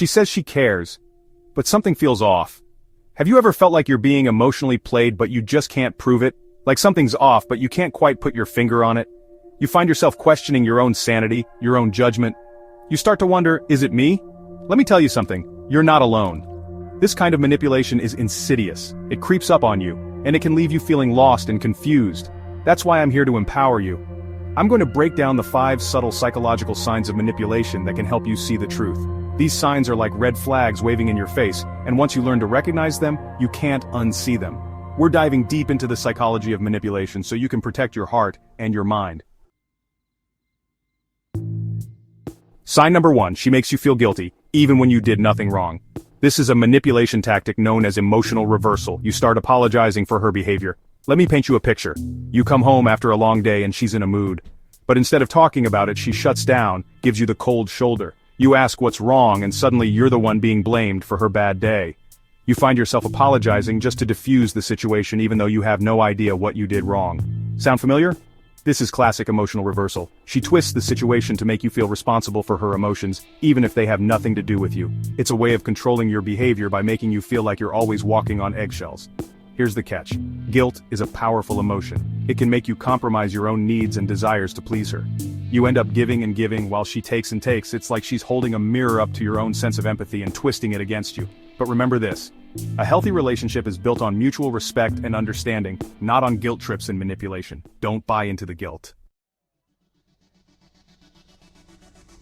She says she cares, but something feels off. Have you ever felt like you're being emotionally played but you just can't prove it? Like something's off but you can't quite put your finger on it? You find yourself questioning your own sanity, your own judgment. You start to wonder, is it me? Let me tell you something, you're not alone. This kind of manipulation is insidious. It creeps up on you, and it can leave you feeling lost and confused. That's why I'm here to empower you. I'm going to break down the 5 subtle psychological signs of manipulation that can help you see the truth. These signs are like red flags waving in your face, and once you learn to recognize them, you can't unsee them. We're diving deep into the psychology of manipulation so you can protect your heart and your mind. Sign number 1, she makes you feel guilty, even when you did nothing wrong. This is a manipulation tactic known as emotional reversal. You start apologizing for her behavior. Let me paint you a picture. You come home after a long day and she's in a mood. But instead of talking about it, she shuts down, gives you the cold shoulder. You ask what's wrong and suddenly you're the one being blamed for her bad day. You find yourself apologizing just to diffuse the situation even though you have no idea what you did wrong. Sound familiar? This is classic emotional reversal. She twists the situation to make you feel responsible for her emotions, even if they have nothing to do with you. It's a way of controlling your behavior by making you feel like you're always walking on eggshells. Here's the catch. Guilt is a powerful emotion. It can make you compromise your own needs and desires to please her. You end up giving and giving while she takes and takes. It's like she's holding a mirror up to your own sense of empathy and twisting it against you. But remember this. A healthy relationship is built on mutual respect and understanding, not on guilt trips and manipulation. Don't buy into the guilt.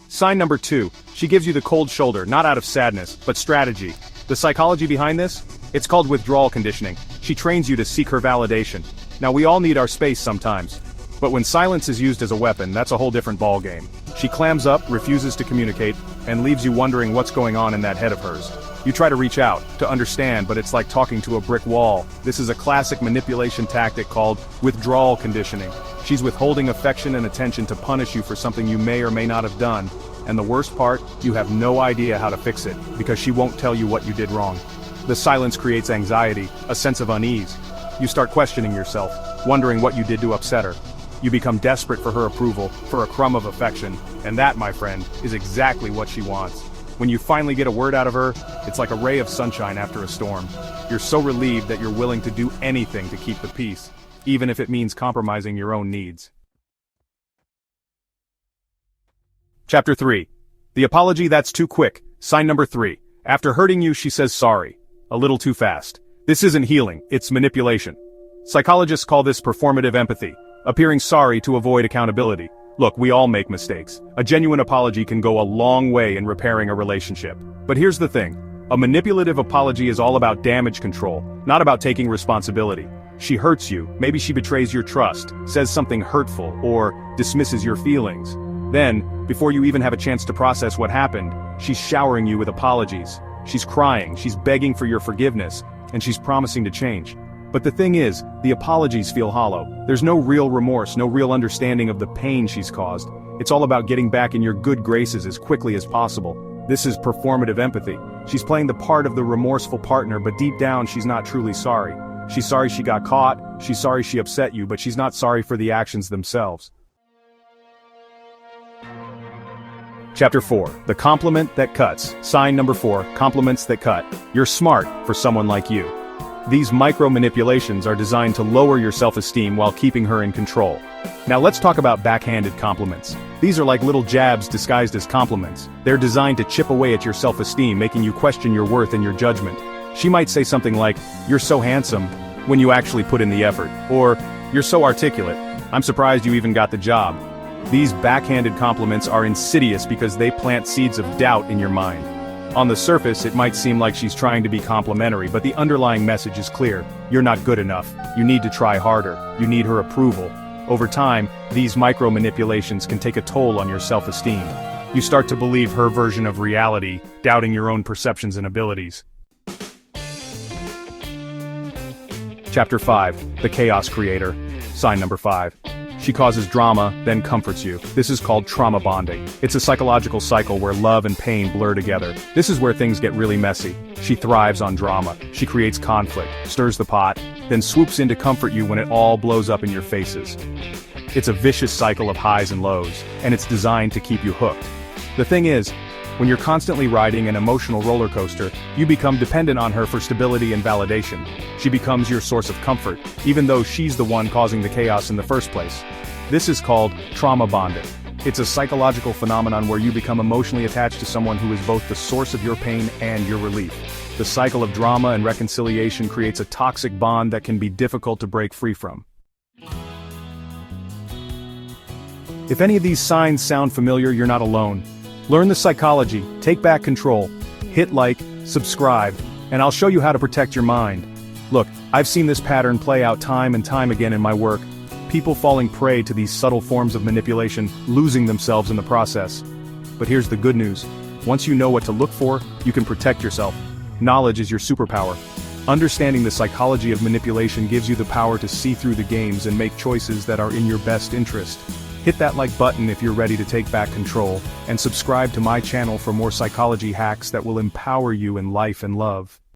Sign number 2. She gives you the cold shoulder, not out of sadness, but strategy. The psychology behind this? It's called withdrawal conditioning. She trains you to seek her validation. Now we all need our space sometimes. But when silence is used as a weapon, that's a whole different ballgame. She clams up, refuses to communicate, and leaves you wondering what's going on in that head of hers. You try to reach out, to understand, but it's like talking to a brick wall. This is a classic manipulation tactic called withdrawal conditioning. She's withholding affection and attention to punish you for something you may or may not have done. And the worst part, you have no idea how to fix it, because she won't tell you what you did wrong. The silence creates anxiety, a sense of unease. You start questioning yourself, wondering what you did to upset her. You become desperate for her approval, for a crumb of affection, and that, my friend, is exactly what she wants. When you finally get a word out of her, it's like a ray of sunshine after a storm. You're so relieved that you're willing to do anything to keep the peace, even if it means compromising your own needs. Chapter 3. The apology that's too quick. Sign number 3. After hurting you, she says sorry. A little too fast. This isn't healing, it's manipulation. Psychologists call this performative empathy, appearing sorry to avoid accountability. Look, we all make mistakes. A genuine apology can go a long way in repairing a relationship. But here's the thing. A manipulative apology is all about damage control, not about taking responsibility. She hurts you, maybe she betrays your trust, says something hurtful, or dismisses your feelings. Then, before you even have a chance to process what happened, she's showering you with apologies. She's crying, she's begging for your forgiveness, and she's promising to change. But the thing is, the apologies feel hollow. There's no real remorse, no real understanding of the pain she's caused. It's all about getting back in your good graces as quickly as possible. This is performative empathy. She's playing the part of the remorseful partner, but deep down she's not truly sorry. She's sorry she got caught, she's sorry she upset you, but she's not sorry for the actions themselves. Chapter 4. The compliment that cuts. Sign number 4, compliments that cut. You're smart for someone like you. These micro-manipulations are designed to lower your self-esteem while keeping her in control. Now let's talk about backhanded compliments. These are like little jabs disguised as compliments. They're designed to chip away at your self-esteem, making you question your worth and your judgment. She might say something like, "You're so handsome," when you actually put in the effort. Or, "You're so articulate. I'm surprised you even got the job." These backhanded compliments are insidious because they plant seeds of doubt in your mind. On the surface, it might seem like she's trying to be complimentary, but the underlying message is clear. You're not good enough. You need to try harder. You need her approval. Over time, these micro-manipulations can take a toll on your self-esteem. You start to believe her version of reality, doubting your own perceptions and abilities. Chapter 5. The Chaos Creator. Sign number 5. She causes drama, then comforts you. This is called trauma bonding. It's a psychological cycle where love and pain blur together. This is where things get really messy. She thrives on drama. She creates conflict, stirs the pot, then swoops in to comfort you when it all blows up in your faces. It's a vicious cycle of highs and lows, and it's designed to keep you hooked. The thing is, When you're constantly riding an emotional roller coaster, you become dependent on her for stability and validation. She becomes your source of comfort, even though she's the one causing the chaos in the first place. This is called trauma bonding. It's a psychological phenomenon where you become emotionally attached to someone who is both the source of your pain and your relief. The cycle of drama and reconciliation creates a toxic bond that can be difficult to break free from. If any of these signs sound familiar, you're not alone. Learn the psychology, take back control, hit like, subscribe, and I'll show you how to protect your mind. Look, I've seen this pattern play out time and time again in my work. People falling prey to these subtle forms of manipulation, losing themselves in the process. But here's the good news. Once you know what to look for, you can protect yourself. Knowledge is your superpower. Understanding the psychology of manipulation gives you the power to see through the games and make choices that are in your best interest. Hit that like button if you're ready to take back control, and subscribe to my channel for more psychology hacks that will empower you in life and love.